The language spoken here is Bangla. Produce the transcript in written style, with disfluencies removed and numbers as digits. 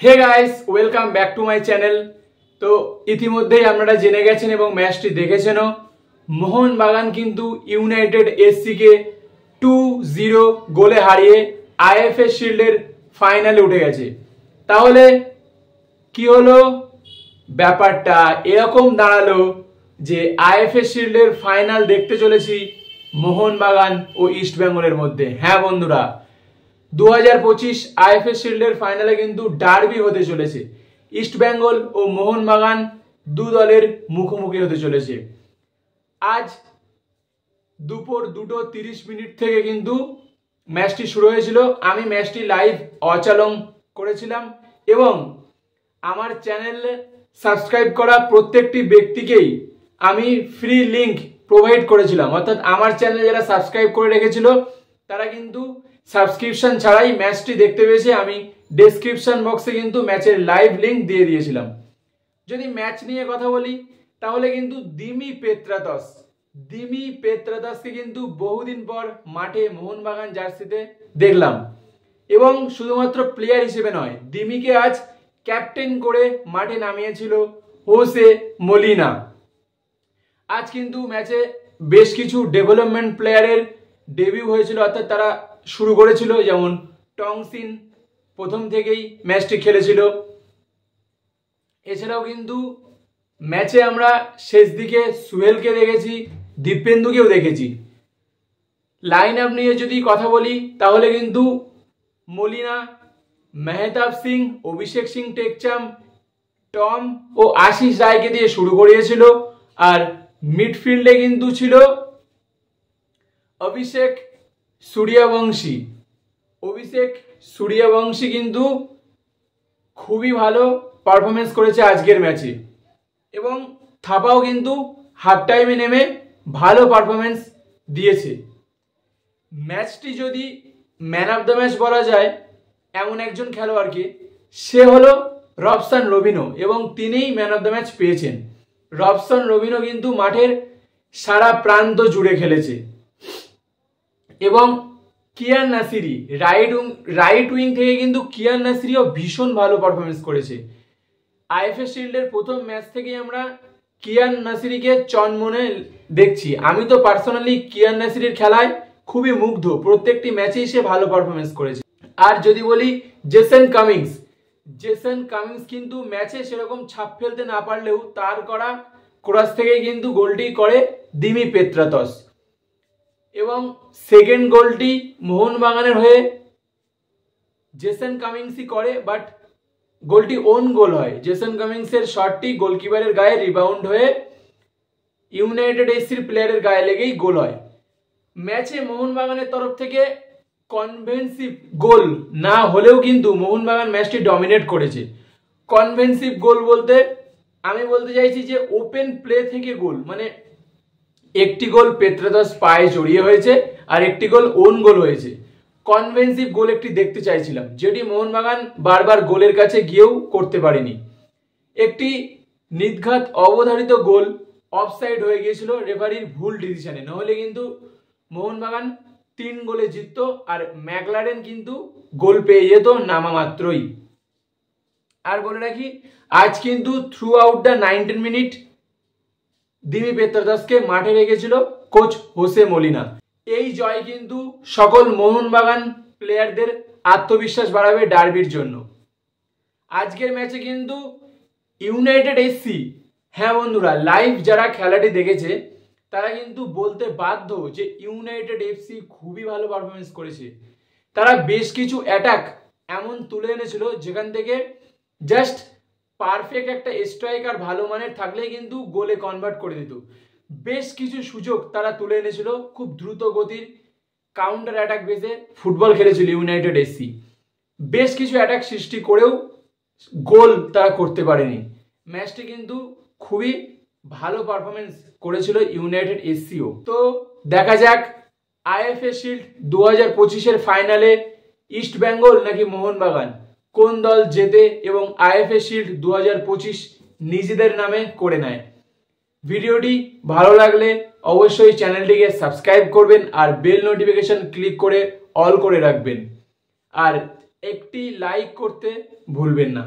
Hey guys welcome back to my channel. तो ইতিমধ্যেই আপনারা জেনে গেছেন এবং ম্যাচটি দেখেছেনও। মোহনবাগান কিন্তু ইউনাইটেড এসসি কে 2-0 গোলে হারিয়ে আইএফএ শিল্ডের ফাইনালে উঠে গেছে। তাহলে কি হলো ব্যাপারটা? এরকম দাঁড়ালো যে আইএফএ শিল্ডের ফাইনাল দেখতে চলেছি মোহনবাগান ও ইস্ট বেঙ্গলের মধ্যে। হ্যাঁ বন্ধুরা, 2025 আইএফএ শিল্ডের ফাইনালে কিন্তু ডার্বি হতে চলেছে। ইস্ট বেঙ্গল ও মোহনবাগান দু দলের মুখোমুখি হতে চলেছে। আজ দুপুর 2:30 থেকে কিন্তু ম্যাচটি শুরু হয়েছিল। আমি ম্যাচটি লাইভ অচালং করেছিলাম এবং আমার চ্যানেলে সাবস্ক্রাইব করা প্রত্যেকটি ব্যক্তিকেই আমি ফ্রি লিংক প্রোভাইড করেছিলাম। অর্থাৎ আমার চ্যানেলে যারা সাবস্ক্রাইব করে রেখেছিল তারা কিন্তু সাবস্ক্রিপশন ছাড়াই ম্যাচটি দেখতে পেয়েছে। আমি ডেসক্রিপশন বক্সে কিন্তু ম্যাচের লাইভ লিংক দিয়ে দিয়েছিলাম। যদি ম্যাচ নিয়ে কথা বলি তাহলে কিন্তু দিমি পেত্রাতসকে কিন্তু বহুদিন পর মাঠে মোহনবাগান জার্সিতে দেখলাম এবং শুধুমাত্র প্লেয়ার হিসেবে নয়, দিমিকে আজ ক্যাপ্টেন করে মাঠে নামিয়েছিল হোসে মলিনা। আজ কিন্তু ম্যাচে বেশ কিছু ডেভেলপমেন্ট প্লেয়ারের ডেবিউ হয়েছিল, অর্থাৎ তারা শুরু করেছিল। যেমন টংসিন প্রথম থেকেই ম্যাচটি খেলেছিল। এছাড়াও কিন্তু ম্যাচে আমরা শেষ দিকে সুহেলকে দেখেছি, দীপেন্দুকেও দেখেছি। লাইন আপ নিয়ে যদি কথা বলি তাহলে কিন্তু মলিনা, মেহতাব সিং, অভিষেক সিং টেকচাম, টম ও আশিস রায়কে দিয়ে শুরু করিয়েছিল। আর মিডফিল্ডে কিন্তু ছিল অভিষেক সূর্যবংশী কিন্তু খুবই ভালো পারফরমেন্স করেছে আজকের ম্যাচে এবং থাপাও কিন্তু হাফ টাইমে নেমে ভালো পারফরমেন্স দিয়েছে। ম্যাচটি যদি ম্যান অফ দ্য ম্যাচ বলা যায় এমন একজন খেলোয়াড়কে, সে হলো রবসন রবিনো এবং তিনিই ম্যান অফ দ্য ম্যাচ পেয়েছেন। রবসন রবিনো কিন্তু মাঠের সারা প্রান্ত জুড়ে খেলেছে এবং কিয়ান নাসিরি রাইট উইং থেকে কিন্তু কিয়ান নাসিরিও ভীষণ ভালো পারফরমেন্স করেছে। আইএফএ শিল্ডের প্রথম ম্যাচ থেকেই আমরা কিয়ান নাসিরিকে চনমনে দেখছি। আমি তো পার্সোনালি কিয়ান নাসিরির খেলায় খুবই মুগ্ধ, প্রত্যেকটি ম্যাচেই সে ভালো পারফরমেন্স করেছে। আর যদি বলি জেসন কামিংস কিন্তু ম্যাচে সেরকম ছাপ ফেলতে না পারলেও তার করা ক্রস থেকে কিন্তু গোলটি করে দিমি পেত্রাতস এবং সেকেন্ড গোলটি মোহনবাগানের হয়ে জেসন কামিংসই করে, বাট গোলটি ওন গোল হয়। জেসন কামিংসের শটটি গোলকিপারের গায়ে রিবাউন্ড হয়ে ইউনাইটেড এসসির প্লেয়ারের গায়ে লেগেই গোল হয়। ম্যাচে মোহনবাগানের তরফ থেকে কনভেন্সিভ গোল না হলেও কিন্তু মোহনবাগান ম্যাচটি ডমিনেট করেছে। কনভেন্সিভ গোল বলতে আমি বলতে চাইছি যে ওপেন প্লে থেকে গোল, মানে একটি গোল পেত্রাতস পায়ে জড়িয়ে হয়েছে আর একটি গোল ওন গোল হয়েছে। কনভেন্সিভ গোল একটি দেখতে চাইছিলাম, যেটি মোহনবাগান বারবার গোলের কাছে গিয়েও করতে পারেনি। একটি নির্ঘাত অবধারিত গোল অফসাইড হয়ে গিয়েছিল রেফারির ভুল ডিসিশনে, নাহলে কিন্তু মোহনবাগান 3 গোলে জিতত আর ম্যাকলারেন কিন্তু গোল পেয়ে যেত নামা মাত্রই। আর বলে রাখি, আজ কিন্তু throughout the 19 minute Dimi পেত্রাতসকে মাঠে রেখেছিল কোচ হোসে মলিনা। এই জয় কিন্তু সকল মোহনবাগান প্লেয়ারদের আত্মবিশ্বাস বাড়াবে ডার্বির জন্য। আজকের ম্যাচে কিন্তু ইউনাইটেড এসসি, হ্যাঁ বন্ধুরা, লাইভ যারা খেলাটি দেখেছে তারা কিন্তু বলতে বাধ্য যে ইউনাইটেড এফসি খুবই ভালো পারফরমেন্স করেছে। তারা বেশ কিছু অ্যাটাক এমন তুলে এনেছিল যেখান থেকে জাস্ট পারফেক্ট একটা স্ট্রাইকার ভালো মানের থাকলেই কিন্তু গোলে কনভার্ট করে দিত। বেশ কিছু সুযোগ তারা তুলে এনেছিল, খুব দ্রুত গতির কাউন্টার অ্যাটাক বেসে ফুটবল খেলেছিল ইউনাইটেড এসসি। বেশ কিছু অ্যাটাক সৃষ্টি করেও গোল তারা করতে পারেনি। ম্যাচটি কিন্তু খুবই ভালো পারফরমেন্স করেছিল ইউনাইটেড এসসিও। তো দেখা যাক আইএফএ শিল্ড 2025-এর ফাইনালে ইস্ট বেঙ্গল নাকি মোহনবাগান কোন দল জেতে এবং আইএফএ শিল্ড 2025 নিজেদের নামে করে নেয়। ভিডিওটি ভালো লাগলে অবশ্যই চ্যানেলটিকে সাবস্ক্রাইব করবেন আর বেল নোটিফিকেশন ক্লিক করে অল করে রাখবেন। আর একটি লাইক করতে ভুলবেন না।